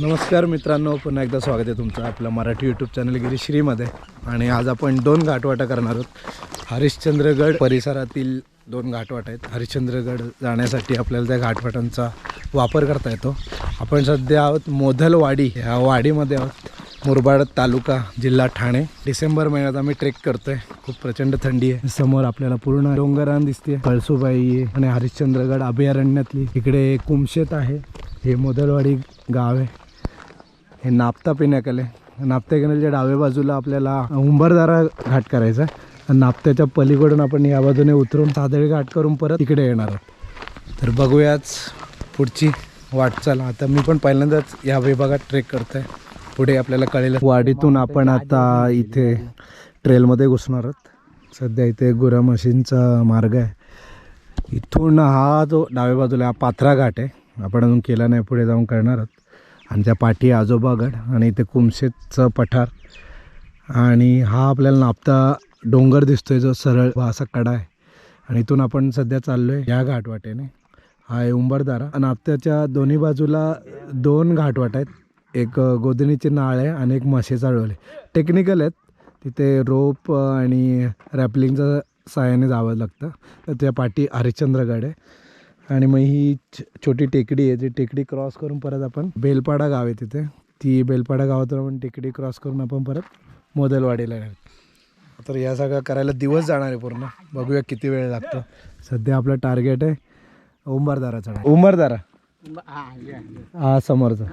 नमस्कार मित्रांनो, पुन्हा एकदा स्वागत आहे तुमचं आपलं मराठी यूट्यूब चॅनल गिरीश्रीमध्ये. आणि आज आपण 2 घाटवाटा करणार आहोत. हरिश्चंद्रगड परिसरातील 2 घाटवाट आहेत. हरिश्चंद्रगड जाण्यासाठी आपल्याला त्या घाटवाटांचा वापर करता येतो. आपण सध्या आहोत मोधलवाडी ह्या वाडीमध्ये आहोत. मुरबाड तालुका, जिल्हा ठाणे. डिसेंबर महिन्यात आम्ही ट्रेक करतोय. खूप प्रचंड थंडी आहे. समोर आपल्याला पूर्ण डोंगरान दिसते. कळसुबाई आणि हरिश्चंद्रगड अभयारण्यातली इकडे कुमशेत आहे. हे मोधलवाडी गाव आहे. हे नापता पिनाकल आहे. नापता कॅनलच्या डाव्या बाजूला आपल्याला उंबरदारा घाट करायचा आहे. नापत्याच्या पलीकडून आपण या बाजूने उतरून सादळी घाट करून परत इकडे येणार आहोत. तर बघूयाच पुढची वाटचाल. आता मी पण पहिल्यांदाच या विभागात ट्रेक करतो आहे. पुढे आपल्याला कळेल. वाडीतून आपण आता इथे ट्रेलमध्ये घुसणार आहोत. सध्या इथे गुरा मशीनचा मार्ग आहे. इथून हा जो डाव्या बाजूला हा पाथरा घाट आहे. आपण अजून केला नाही, पुढे जाऊन करणार आहोत. आणि त्या पाठी आजोबागड आणि इथे कुमशेतचं पठार. आणि हा आपल्याला नापता डोंगर दिसतोय जो सरळ असा कडा आहे. आणि इथून आपण सध्या चाललो आहे या घाटवाटेने. हा आहे उंबरदारा. नापत्याच्या दोन्ही बाजूला 2 घाटवाट आहेत. एक गोदणीची नाळ आहे आणि एक म्हशीचा डोल आहे. टेक्निकल आहेत. तिथे रोप आणि रॅपलिंगच्या साहाय्याने जावं लागतं. तर त्या पाठी हरिश्चंद्रगड आहे. आणि मग ही छोटी टेकडी आहे. ती टेकडी क्रॉस करून परत आपण बेलपाडा गाव आहे तिथे. ती बेलपाडा गावातून आपण टेकडी क्रॉस करून आपण परत मोधलवाडीला येणार. तर या सगळं करायला दिवस जाणार आहे पूर्ण. बघूया किती वेळ लागतो. सध्या आपलं टार्गेट आहे उंबरदारा चढा. उंबरदारा हा समोरचा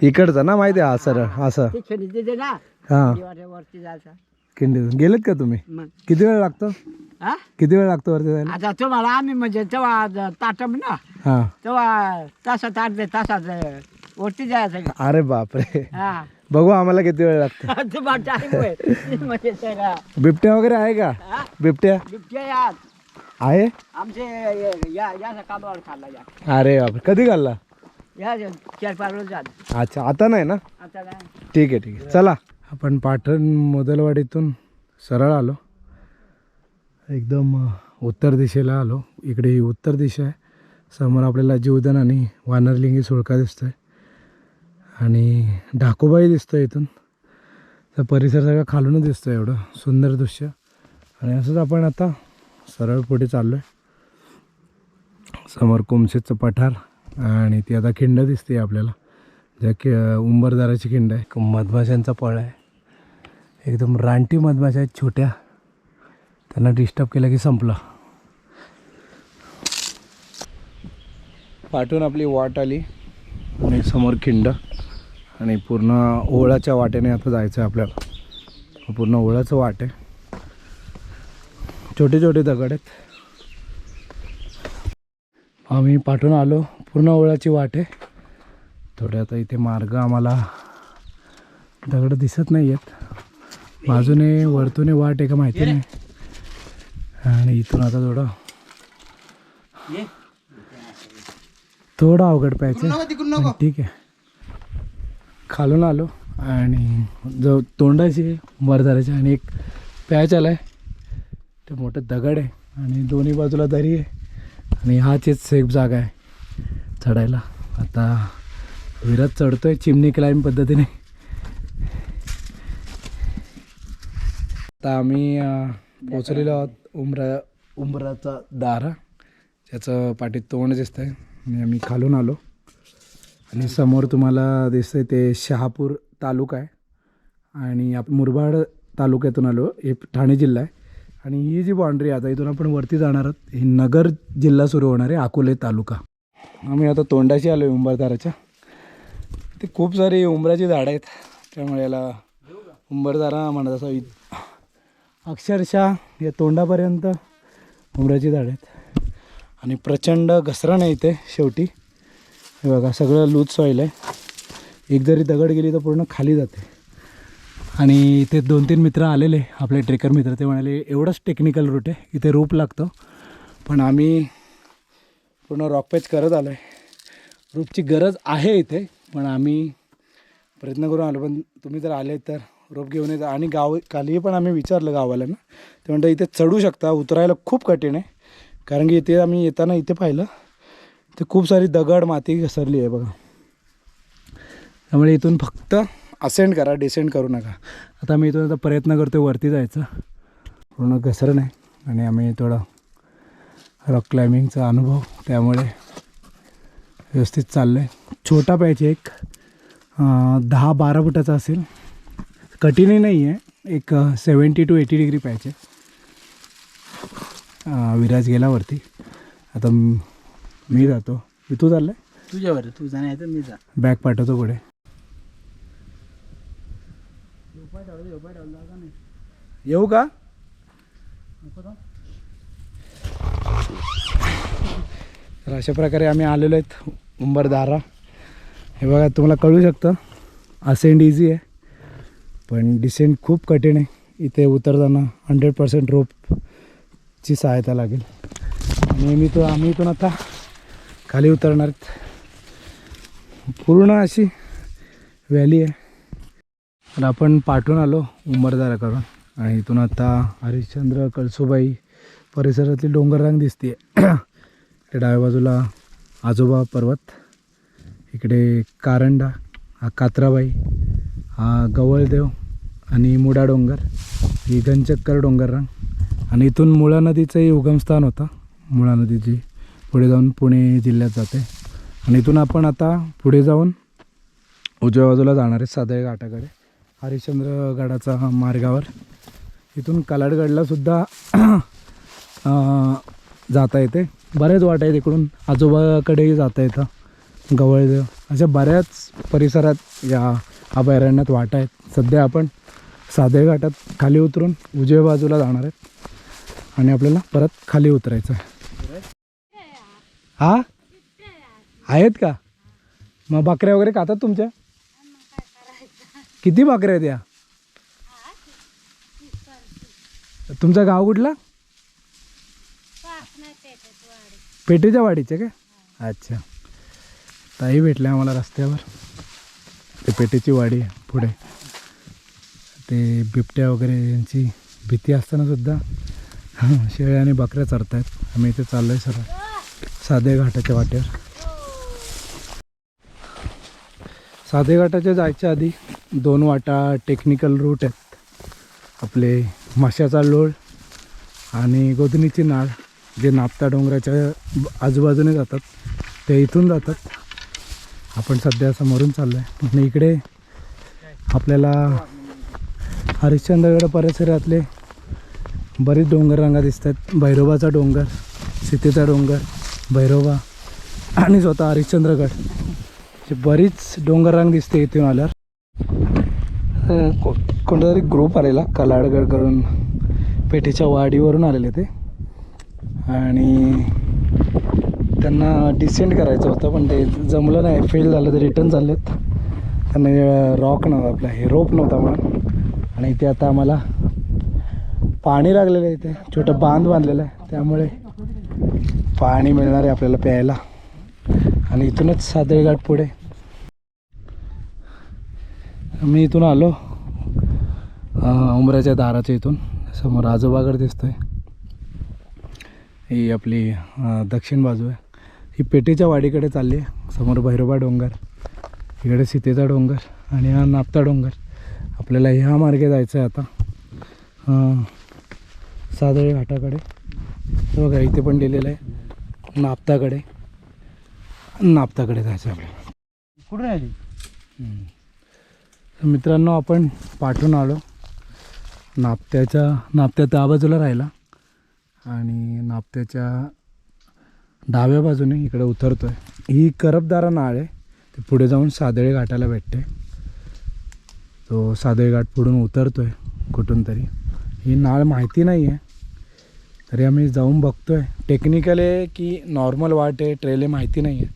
इकडचा ना, माहिती आहे. हा सरळ असं हां किंडी. गेलेत का तुम्ही? किती वेळ लागतो? किती वेळ लागतो वरती जायला? आता तुम्हाला आम्ही म्हणजे तेव्हा ताटम ना, हां तेव्हा तासात 8 तासात वरती जायचं. अरे बापरे. हा बघू आम्हाला किती वेळ लागतो. तुम्हाला time आहे. म्हणजे त्याला बिबट्या वगैरे आहे का? बिबट्या बिबट्या यात आहे. आमचे या कामावर खाल्ला या. अरे बापरे, कधी घालला? या 4-5 रोज झाले. अच्छा, आता नाही ना? आता काय ठीक आहे ठीक आहे. चला आपण पाटण मोधलवाडीतून सरळ आलो. एकदम उत्तर दिशेला आलो. इकडे ही उत्तर दिशा आहे. समोर आपल्याला जीवदान आणि वानरलिंगी सुळका दिसतोय आणि ढाकोबाई दिसतोय इथून. तर परिसर सगळा खालूनच दिसतोय. एवढं सुंदर दृश्य. आणि असंच आपण आता सरळ पुढे चाललो आहे. समोर कुमशेतचं पठार आणि ती आता खिंड दिसते आपल्याला, ज्या उंबरदाराची खिंड आहे. मधमाशांचा पळ आहे. एकदम रानटी मधमाशा आहेत छोट्या. त्यांना डिस्टर्ब केलं की संपलं. पाठून आपली वाट आली आणि समोर खिंड आणि पूर्ण ओळाच्या वाटेने आता जायचं आहे आपल्याला. पूर्ण ओळाचं वाट आहे. छोटे छोटे दगड आहेत. आम्ही पाठून आलो. पूर्ण ओळाची वाट आहे. थोडे आता इथे मार्ग आम्हाला दगड दिसत नाही आहेत. बाजूने वरतूने वाट आहे का माहिती नाही. आणि इथून आता थोडं अवघड पाहिजे. ठीक आहे. खालून आलो आणि जो तोंडाची उंबरदाराची आणि एक प्यायचाला आहे. ते मोठं दगड आहे आणि दोन्ही बाजूला दरी आहे. आणि हाच एक सेफ जागा आहे चढायला. आता विरत चढतोय चिमणी क्लाइंब पद्धतीने. आता आम्ही पोचलेलो आहोत उंबराचा दारा. त्याचं पाठीत तोंड दिसतं आहे. आणि आम्ही खालून आलो आणि समोर तुम्हाला दिसतंय ते शहापूर तालुका आहे. आणि मुरबाड तालुक्यातून आलो. हे ठाणे जिल्हा आहे. आणि ही जी बाउंड्री आता इथून आपण वरती जाणार आहोत. ही नगर जिल्हा सुरू होणार आहे, अकोले तालुका. आम्ही आता तोंडाशी आलो आहे उंबरदाराच्या. ते खूप सारी उंबराची झाडं आहेत, त्यामुळे याला उंबरदारा म्हणत असावी. अक्षरशः या तोंडापर्यंत उंबराची झाडं आहेत. आणि प्रचंड घसरण आहे इथे शेवटी. हे बघा सगळं लूज सॉईल आहे. एक जरी दगड गेली तर पूर्ण खाली जाते. आणि इथे 2-3 मित्र आलेले आपले ट्रेकर मित्र. ते म्हणाले एवढंच टेक्निकल रूट आहे, इथे रोप लागतो. पण आम्ही पूर्ण रॉक पॅच करत आलो आहे. रोपची गरज आहे इथे, पण आम्ही प्रयत्न करून आलो. पण तुम्ही जर आले तर रोप घेऊन येता. आणि काली पण आम्ही विचारलं गावाल्यांना. ते म्हणतात इथे चढू शकता, उतरायला खूप कठीण आहे. कारण की इथे आम्ही येताना इथे पाहिलं तर खूप सारी दगड माती घसरली आहे बघा. त्यामुळे इथून फक्त असेंड करा, डिसेंड करू नका. आता मी इथून प्रयत्न करतो वरती जायचा, पूर्ण घसरण आहे आणि आम्ही थोडं रॉक क्लाइम्बिंगचा अनुभव, त्यामुळे व्यवस्थित चाललं आहे. छोटा पॅच एक 10-12 फुटाचा असेल, कठीणही नाही आहे, एक 70 to 80 डिग्री पॅच आहे. विराज गेला वरती, आता मी जातो. तू चाललं आहे? तुझ्यावर तू जाणार मी जा. बॅग पाठवतो पुढे. येऊ का? तर अशा प्रकारे आम्ही आलेलो आहेत उंबरदारा. हे बघा, तुम्हाला कळू शकतं असेंड इझी आहे पण डिसेंड खूप कठीण आहे. इथे उतरताना 100% रोपची सहायता लागेल. आणि आम्ही इथून आता खाली उतरणार आहेत. पूर्ण अशी व्हॅली आहे. तर आपण पाठवून आलो उंबरदारा करून आणि इथून आता हरिश्चंद्र, कळसुबाई परिसरातली डोंगररांग दिसते. इकडे डाव्या बाजूला आजोबा पर्वत, इकडे कारंडा, हा कात्राबाई, हा गवळदेव आणि मुडा डोंगर, ही घनचक्कर डोंगररांग. आणि इथून मुळा नदीचंही उगमस्थान होतं. मुळा नदीची पुढे जाऊन पुणे जिल्ह्यात जाते. आणि इथून आपण आता पुढे जाऊन उजव्या बाजूला जाणार आहे सादळे घाटाकडे, हरिश्चंद्रगडाचा मार्गावर. इथून कलाडगडलासुद्धा जाता येते. बरेच वाट आहेत इकडून, आजोबाकडेही जाता येतं, गवळदेव, अशा बऱ्याच परिसरात या अभयारण्यात वाटा आहेत. सध्या आपण सादळे घाटात खाली उतरून उजव्या बाजूला जाणार आहेत आणि आपल्याला परत खाली उतरायचं आहे. हा आहेत का? मग बकऱ्या वगैरे खातात तुमच्या? किती बकऱ्या आहेत या? तुमचं गाव कुठला? पेटेच्या वाडीचे काय? अच्छा. ताई भेटल्या आम्हाला रस्त्यावर. ते पेटेची वाडी आहे पुढे. ते बिबट्या वगैरे यांची भीती असताना सुद्धा शेळ्या आणि बकऱ्या चरत आहेत. आम्ही इथे चाललो आहे सर सादळे घाटाच्या वाटेवर. सादळे घाटाच्या जायच्या आधी 2 वाटा टेक्निकल रूट आहेत. आपले माशाचा लोळ आणि गोधनीची नाळ, जे नापता डोंगराच्या आजूबाजूने जातात, ते इथून जातात. आपण सध्या समोरून चाललो आहे. आणि इकडे आपल्याला हरिश्चंद्रगड परिसरातले बरेच डोंगररांगा दिसतात. भैरोबाचा डोंगर, सीतेचा डोंगर, भैरोबा आणि स्वतः हरिश्चंद्रगड, बरीच डोंगररांग दिसते इथून आल्यावर. कोणता तरी ग्रुप आलेला कलाडगड करून, पेठेच्या वाडीवरून आलेले ते, आणि त्यांना डिसेंड करायचं होतं पण ते जमलं नाही, फेल झालं. ते रिटर्न चाललेत. त्यांना रॉक नव्हता, आपला हे रोप नव्हता म्हणून. आणि इथे आता आम्हाला पाणी लागलेलं आहे. इथे छोटं बांध बांधलेलं आहे, त्यामुळे पाणी मिळणार आहे आपल्याला प्यायला. आणि इथूनच सादळे घाट पुढे. मी इथून आलो उंबराच्या दाराच्या इथून. समोर आजोबागड दिसतोय. ही आपली दक्षिण बाजू आहे. ही पेटेच्या वाडीकडे चालली आहे. समोर भैरोबा डोंगर, इकडे सीतेचा डोंगर आणि हा नापता डोंगर. आपल्याला ह्या मार्गे जायचं आहे आता सादळे घाटाकडे. बघा इथे पण लिहिलेलं आहे नापताकडे. नापताकडे जायचं आहे आपल्याला. कुठून आली? मित्रांनो, आपण पाठवून आलो. नापत्या त्या बाजूला राहिला आणि नापत्याच्या डाव्या बाजूने इकडे उतरतो आहे. ही करपदारा नाळ आहे. ते पुढे जाऊन सादळे घाटाला भेटते. तो सादळे घाट पुढून उतरतो आहे कुठून तरी. ही नाळ माहिती नाही आहे, तरी आम्ही जाऊन बघतो आहे. टेक्निकल आहे की नॉर्मल वाट आहे, ट्रेल आहे, माहिती नाही आहे.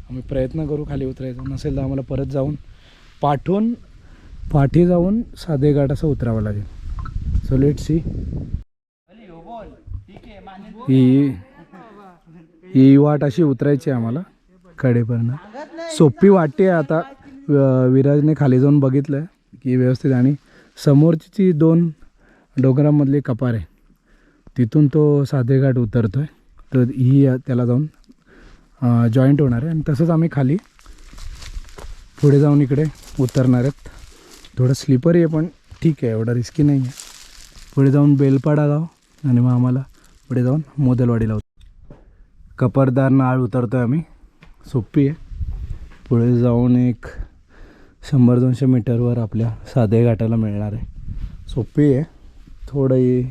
आम्ही प्रयत्न करू खाली उतरायचं. नसेल तर आम्हाला परत जाऊन पाठी जाऊन सादळे घाट असं उतरावं लागेल. So let see. ही वाट अशी उतरायची आहे आम्हाला कडेपर्यंत. सोपी वाटते आता. विराजने खाली जाऊन बघितलं आहे की व्यवस्थित. आणि समोरची 2 डोंगरामधली कपार आहे, तिथून तो सादळे घाट उतरतो आहे. तर ही त्याला जाऊन जॉईंट होणार आहे. आणि तसंच आम्ही खाली पुढे जाऊन इकडे उतरणार आहेत. थोडं स्लिपरी आहे पण ठीक आहे, एवढा रिस्की नाही आहे. पुढे जाऊन बेलपाडा गाव आणि मग आम्हाला पुढे जाऊन मोदलवाडीला कपरदार नाळ उतरतो आहे आम्ही. सोपी आहे. पुढे जाऊन एक 100-200 मीटरवर आपल्या साधे घाटाला मिळणार आहे. सोपी आहे. थोडी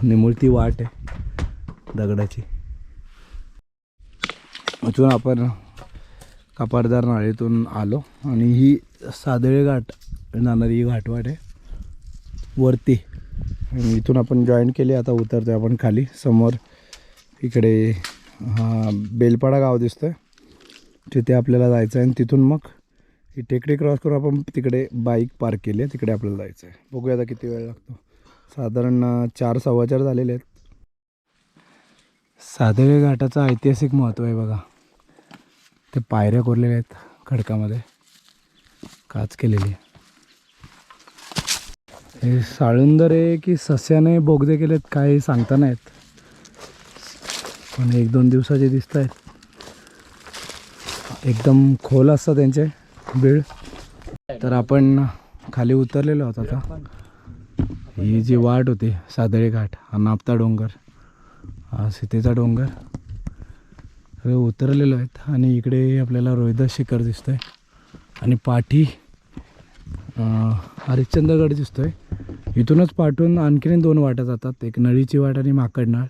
निमुळती वाट आहे दगडाची. इथून आपण कपारदार नाळीतून आलो आणि ही सादळे घाट जाणारी ही घाटवाट आहे वरती. आणि इथून आपण जॉईन केली. आता उतरतो आहे आपण खाली. समोर इकडे हा बेलपाडा गाव दिसतं आहे, तिथे आपल्याला जायचं आहे. आणि तिथून मग ही टेकडी क्रॉस करून आपण तिकडे बाईक पार्क केली आहे, तिकडे आपल्याला जायचं आहे. बघूया आता किती वेळ लागतो. साधारण 4-4:15 झालेले आहेत. सादळे घाटाचं ऐतिहासिक महत्त्व आहे बघा. ते पायऱ्या कोरलेल्या आहेत खडकामध्ये, काच केलेली आहे. हे साळुंदर आहे की सस्याने बोगदे केलेत काही सांगता नाहीत, पण 1-2 दिवसाचे दिसत आहेत. एकदम खोल असतं त्यांचे बीळ. तर आपण खाली उतरलेलो आहोत आता. ही जी वाट होती सादळे घाट, हा नापता डोंगर, हा सीतेचा डोंगर, हे उतरलेलो आहेत. आणि इकडे आपल्याला रोहिदास शिखर दिसतं आहे आणि पाठी हरिश्चंद्रगड दिसतो आहे. इथूनच पाठवून आणखीन 2 वाटा जातात, एक नळीची वाट आणि माकडनाळ.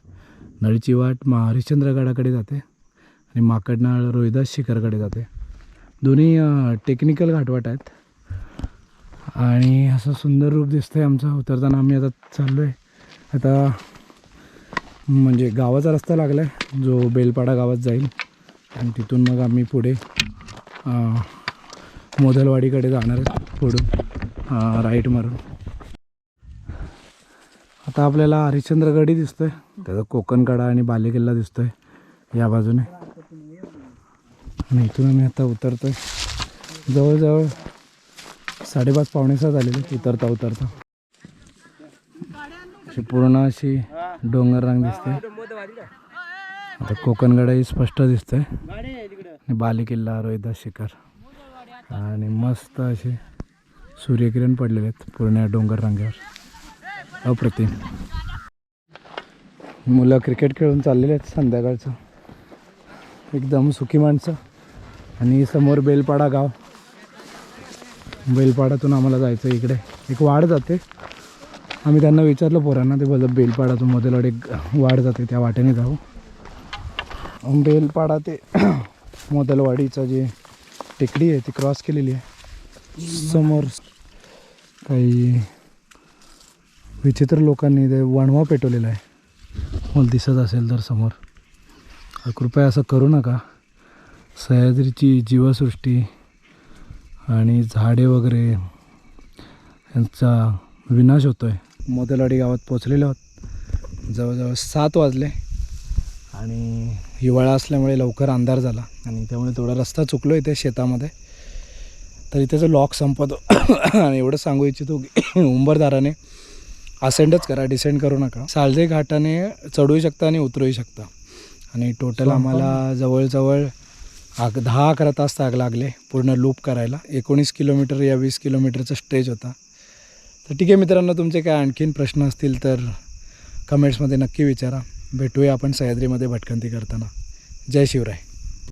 नळीची वाट हरिश्चंद्रगडाकडे जाते आणि माकडनाळ रोहिदास शिखरकडे जाते. दोन्ही टेक्निकल घाटवाट आहेत आणि असं सुंदर रूप दिसतं आहे आमचं उतरताना. आम्ही आता चाललो आहे. आता म्हणजे गावाचा रस्ता लागला आहे जो बेलपाडा गावात जाईल आणि तिथून मग आम्ही पुढे मोदलवाडीकडे जाणार आहे पुढून राईट मारून. आता आपल्याला हरिश्चंद्रगडही दिसतो आहे, त्याचा कोकणकडा आणि बालेकिल्ला दिसतो आहे या बाजूने. आणि इथून आम्ही आता उतरतो आहे. जवळजवळ 5:30-6 झालेले उतरता उतरता. अशी पूर्ण अशी डोंगर रांग दिसते. आता कोकणगडही स्पष्ट दिसतंय आणि बालेकिल्ला, रोहिदास शिखर आणि मस्त असे सूर्यकिरण पडलेले आहेत पूर्ण डोंगर रांगेवर. अप्रतिम. मुलं क्रिकेट खेळून चाललेले आहेत संध्याकाळचं. एकदम सुखी माणसं. आणि समोर बेलपाडा गाव. बेलपाड्यातून आम्हाला जायचं इकडे एक वाढ जाते. आम्ही त्यांना विचारलं पोरांना, ते बोलत बेलपाड्यातून मोदलवाडी वाढ जाते, त्या वाटेने जाऊ. बेलपाडा ते मोदलवाडीचं जे टेकडी आहे ती क्रॉस केलेली आहे. समोर काही विचित्र लोकांनी ते वणवा पेटवलेला आहे, मला दिसत असेल तर समोर. कृपया असं करू नका. सह्याद्रीची जीवसृष्टी आणि झाडे वगैरे यांचा विनाश होतो आहे. मोदलवाडी गावात पोचलेलो आहोत. जवळजवळ 7 वाजले आणि हिवाळा असल्यामुळे लवकर अंधार झाला आणि त्यामुळे थोडा रस्ता चुकलो इथे शेतामध्ये. तर इथेचं लॉक संपतो आणि एवढं सांगू इच्छितो की उंबरदाराने असेंडच करा, डिसेंड करू नका. साळजे घाटाने चढूही शकता आणि उतरूही शकता. आणि टोटल आम्हाला जवळजवळ 10-11 तास लागले पूर्ण लूप करायला. 19 किलोमीटर या 20 किलोमीटरचा स्ट्रेच होता. तर ठीक आहे मित्रांनो, तुमचे काय आणखीन प्रश्न असतील तर कमेंट्समध्ये नक्की विचारा. भेटूया आपण सह्याद्रीमध्ये भटकंती करताना. जय शिवराय.